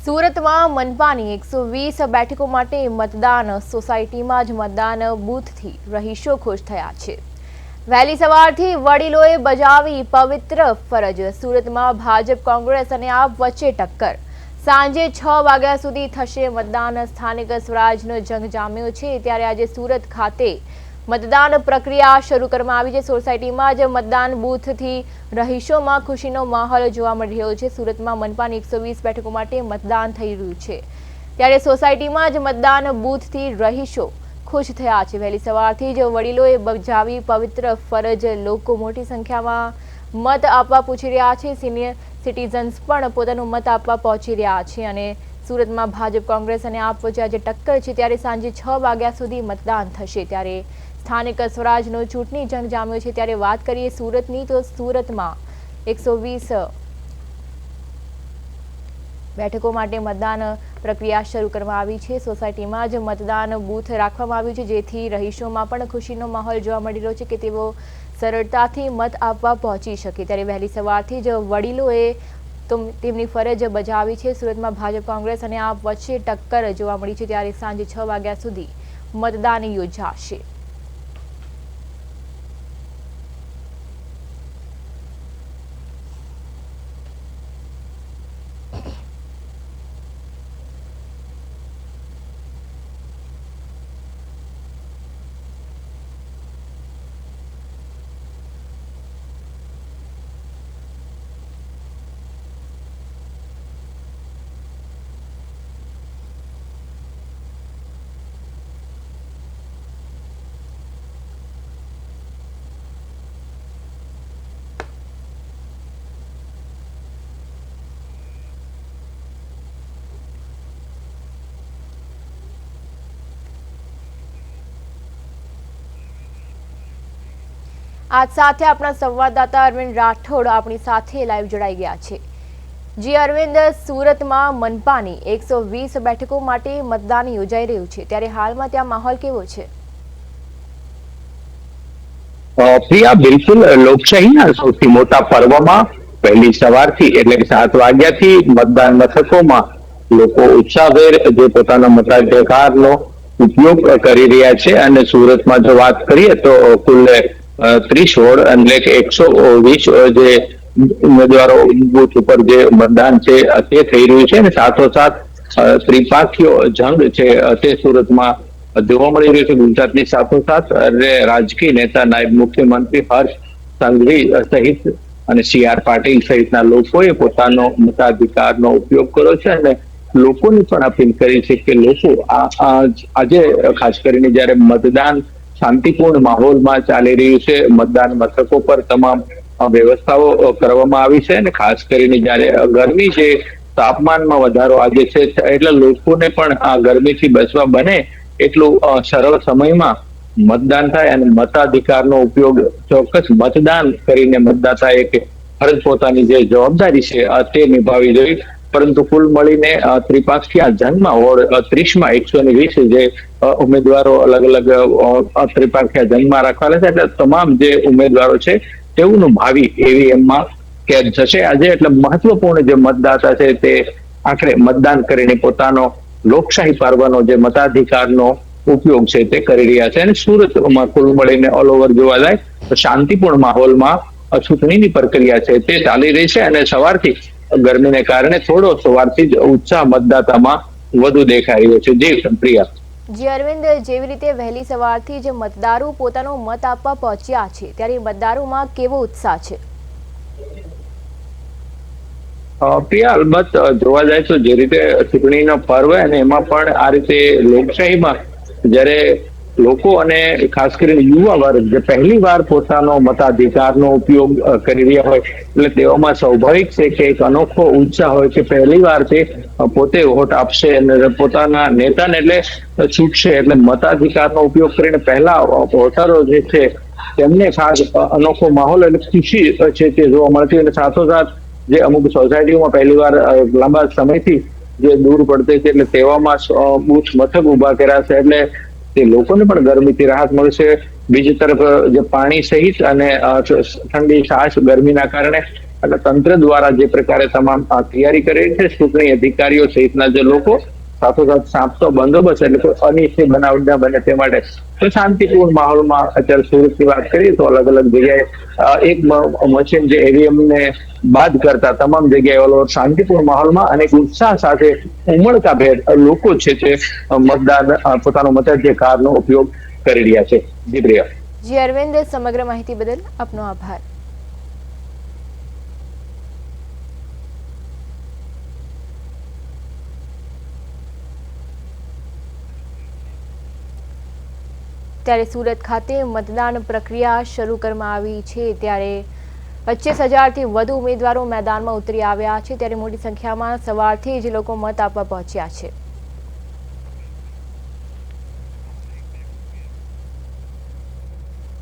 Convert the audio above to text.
સુરતમાં મનપાની 120 બેઠકો માટે મતદાન સોસાયટીમાં જ મતદાન બૂથથી રહીશો ખુશ થયા છે। વહેલી સવારથી વડીલોએ બજાવી પવિત્ર ફરજ। સુરતમાં ભાજપ કોંગ્રેસ અને આપ વચ્ચે ટક્કર। સાંજે 6 વાગ્યા સુધી થશે મતદાન। સ્થાનિક સ્વરાજનો જંગ જામ્યો છે ત્યારે આજે સુરત ખાતે मतदान प्रक्रिया शुरू કરવામાં આવી છે। સોસાયટીમાં જ મતદાન બૂથથી રહીશોમાં ખુશીનો માહોલ જોવા મળી રહ્યો છે। સુરતમાં મનપાની 120 બેઠકો માટે મતદાન થઈ રહ્યું છે ત્યારે સોસાયટીમાં જ મતદાન બૂથથી રહીશો ખુશ થયા છે। વહેલી સવારથી જ વડીલોએ બજાવી પવિત્ર ફરજ। લોકો મોટી સંખ્યામાં મત આપવા પહોંચી રહ્યા છે। સિનિયર સિટીઝન્સ પણ પોતાનો મત આપવા પહોંચી રહ્યા છે અને સુરતમાં ભાજપ કોંગ્રેસ અને આપ વચ્ચે આજે ટક્કર છે ત્યારે સાંજે 6 વાગ્યા સુધી મતદાન થશે ત્યારે સ્થાનિક સ્વરાજનો ચૂંટણી જંગ જામ્યો છે। ત્યારે વાત કરીએ સુરતની તો સુરતમાં 120 બેઠકો માટે મતદાન પ્રક્રિયા શરૂ કરવામાં આવી છે। સોસાયટીમાં જ મતદાન બૂથ રાખવામાં આવ્યું છે જેથી રહીશોમાં પણ ખુશીનો માહોલ જોવા મળી રહ્યો છે કે તેઓ સરળતાથી મત આપવા પહોંચી શકે। ત્યારે વહેલી સવારથી જ વડીલોએ તેમની ફરજ બજાવી છે। સુરતમાં ભાજપ કોંગ્રેસ અને આપ વચ્ચે ટક્કર જોવા મળી છે ત્યારે સાંજે 6 વાગ્યા સુધી મતદાન યોજાશે। आज साथे अपना संवाददाता अरविंद राठौड़ अपनी साथे लाइव जोड़ाई गया है। जी अरविंद, सूरत में मनपानी 120 बैठकों माटे मतदान योजाई रह्युं छे त्यारे हाल में त्यां माहौल केवो छे? प्रिया, बिल्कुल लोकशाहीना सौथी मोटा पर्वमां पहली सवारथी एटले के 7 वाग्याथी मतदान मथकोमां लोको उत्साहभेर जे पोताना मताधिकारनो उपयोग करी रह्या छे अने सूरतमां जो वात करीए तो कुल 30 वोर्ड એટલે કે 120 જે ઉમેદવારો બૂથ ઉપર જે મતદાન છે તે થઈ રહ્યું છે અને સાથોસાથ ત્રિપાખીયો જંગ છે તે સુરતમાં જોવા મળી રહ્યું છે। ગુજરાતની સાથોસાથ રાજકીય નેતા નાયબ મુખ્યમંત્રી હર્ષ સંઘવી સહિત અને CR પાટીલ સહિતના લોકોએ પોતાનો મતાધિકારનો ઉપયોગ કર્યો છે અને લોકોને પણ અપીલ કરી છે કે લોકો આજે ખાસ કરીને જ્યારે મતદાન શાંતિપૂર્ણ માહોલમાં ચાલી રહ્યું છે, મતદાન મથકો પર તમામ વ્યવસ્થાઓ કરવામાં આવી છે અને ખાસ કરીને જ્યારે ગરમી છે, તાપમાનમાં વધારો આજે છે એટલે લોકોને પણ આ ગરમીથી બચવા બને એટલું સરળ સમયમાં મતદાન થાય અને મતાધિકારનો ઉપયોગ ચોક્કસ મતદાન કરીને મતદાતાએ એક ફરજ પોતાની જે જવાબદારી છે તે નિભાવવી જોઈએ। પરંતુ કુલ મળીને ત્રિપાખીયા જંગમાં વોર્ડ 30માં 120 જે ઉમેદવારો અલગ અલગ ત્રિપાખીયા જંગમાં રાખવાના છે એટલે તમામ જે ઉમેદવારો છે તેઓનું ભાવિ EVMમાં કેદ થશે આજે। એટલે મહત્વપૂર્ણ જે મતદાતા છે તે આખરે મતદાન કરીને પોતાનો લોકશાહી પર્વનો જે મતાધિકારનો ઉપયોગ છે તે કરી રહ્યા છે અને સુરતમાં કુલ મળીને ઓલ ઓવર જોવા જાય તો શાંતિપૂર્ણ માહોલમાં ચૂંટણીની પ્રક્રિયા છે તે ચાલી રહી છે અને સવારથી ગરમીને કારણે થોડો સવારથી જ ઉત્સાહ મતદાતામાં વધુ દેખાઈ રહ્યો છે। જી પ્રિયા। જી અરવિંદ, જેવી રીતે વહેલી સવારથી જ મતદારો પોતાનો મત આપવા પહોંચ્યા છે ત્યારે મતદારોમાં કેવો ઉત્સાહ છે? પ્રિયા, અલબત્ત જોવા જાય તો જે રીતે ચૂંટણીનો પર્વ અને એમાં પણ આ રીતે લોકશાહીમાં જ્યારે લોકો અને ખાસ કરીને યુવા વર્ગ જે પહેલી વાર પોતાનો મતાધિકારનો ઉપયોગ કરી રહ્યા હોય એટલે તેઓમાં સ્વાભાવિક છે કે એક અનોખો ઉત્સાહ હોય કે પહેલી વાર તે પોતે વોટ આપશે અને પોતાના નેતાને એટલે ચૂંટશે એટલે મતાધિકારનો ઉપયોગ કરીને પહેલા વોટરો જે છે તેમને ખાસ અનોખો માહોલ એટલે ખુશી છે તે જોવા મળતી અને સાથોસાથ જે અમુક સોસાયટીઓમાં પહેલી વાર લાંબા સમયથી જે દૂર પડતી છે એટલે તેવામાં બૂથ મથક ઉભા કર્યા છે એટલે તે લોકોને પણ ગરમીથી રાહત મળશે। બીજી તરફ જે પાણી સહિત અને ઠંડી છાશ ગરમીના કારણે એટલે તંત્ર દ્વારા જે પ્રકારે તમામ તૈયારી કરી છે, ચૂંટણી અધિકારીઓ સહિતના જે લોકો, સાથોસાથ સાંપતો બંદોબસ્ત, એટલે કોઈ અનિશ્ચિત બનાવ ન બને તે માટે તો શાંતિપૂર્ણ માહોલમાં અત્યારે સુરતની વાત કરીએ તો અલગ અલગ જગ્યાએ એક મશીન જે ઈવીએમ ને બાદ કરતા તમામ જગ્યાએ શાંતિપૂર્ણ માહોલમાં અને ઉત્સાહ સાથે ઉમળકાભેર લોકો છે તે મતદાન પોતાનો મતાધિકારનો ઉપયોગ કરી રહ્યા છે. જી પ્રિયા. જી અરવિંદ, સમગ્ર માહિતી બદલ આપનો આભાર. ત્યારે સુરત ખાતે મતદાન પ્રક્રિયા શરૂ કરવામાં આવી છે. ત્યારે 25,000થી વધુ ઉમેદવારો મેદાનમાં ઉતરી આવ્યા છે. ત્યારે મોટી સંખ્યામાં સવારથી જ લોકો મત આપવા પહોંચ્યા છે.